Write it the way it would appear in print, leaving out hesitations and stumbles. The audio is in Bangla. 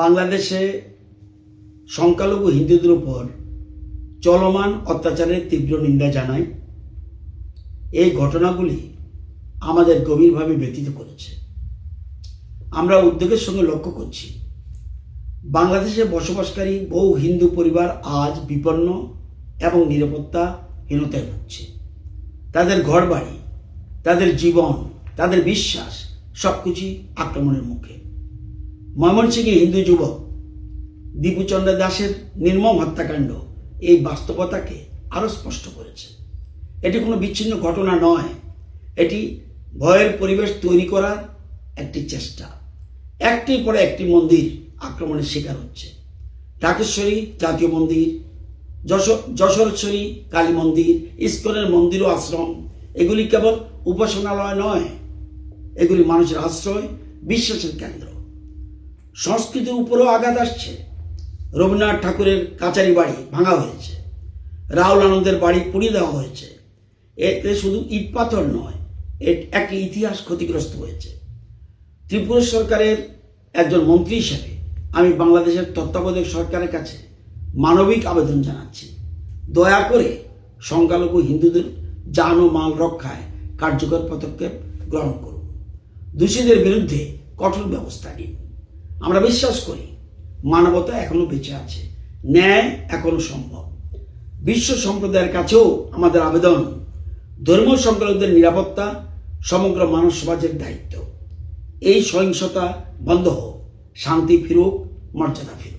বাংলাদেশে সংখ্যালঘু হিন্দুদের উপর চলমান অত্যাচারের তীব্র নিন্দা জানাই। এই ঘটনাগুলি আমাদের গভীরভাবে ব্যথিত করেছে। আমরা উদ্বেগের সঙ্গে লক্ষ্য করছি বাংলাদেশে বসবাসকারী বহু হিন্দু পরিবার আজ বিপন্ন এবং নিরাপত্তাহীনতায় ভুগছে। তাদের ঘরবাড়ি, তাদের জীবন, তাদের বিশ্বাস সবকিছুই আক্রমণের মুখে। ময়মনসিংহে হিন্দু যুবক দীপুচন্দ্র দাসের নির্মম হত্যাকাণ্ড এই বাস্তবতাকে আরও স্পষ্ট করেছে। এটি কোনো বিচ্ছিন্ন ঘটনা নয়, এটি ভয়ের পরিবেশ তৈরি করার একটি চেষ্টা। একটির পরে একটি মন্দির আক্রমণের শিকার হচ্ছে। ঢাকেশ্বরী জাতীয় মন্দির, যশোরেশ্বরী কালী মন্দির, ইস্কনের মন্দির ও আশ্রম, এগুলি কেবল উপাসনালয় নয়, এগুলি মানুষের আশ্রয়, বিশ্বাসের কেন্দ্র। সংস্কৃতির উপরেও আঘাত আসছে। রবীন্দ্রনাথ ঠাকুরের কাচারি বাড়ি ভাঙা হয়েছে, রাহুল আনন্দের বাড়ি পুড়িয়ে দেওয়া হয়েছে। এতে শুধু ইট পাথর নয়, একটি ইতিহাস ক্ষতিগ্রস্ত হয়েছে। ত্রিপুরা সরকারের একজন মন্ত্রী হিসেবে আমি বাংলাদেশের তত্ত্বাবধায়ক সরকারের কাছে মানবিক আবেদন জানাচ্ছি, দয়া করে সংখ্যালঘু হিন্দুদের জান ও মাল রক্ষায় কার্যকর পদক্ষেপ গ্রহণ করুন। দোষীদের বিরুদ্ধে কঠোর ব্যবস্থা নিন। আমরা বিশ্বাস করি মানবতা এখনো বেঁচে আছে, ন্যায় এখনো সম্ভব। বিশ্ব সম্প্রদায়ের কাছেও আমাদের আবেদন, ধর্ম সংখ্যালঘুদের নিরাপত্তা সমগ্র মানব সমাজের দায়িত্ব। এই সহিংসতা বন্ধ হোক, শান্তি ফিরুক, মর্যাদা ফিরুক।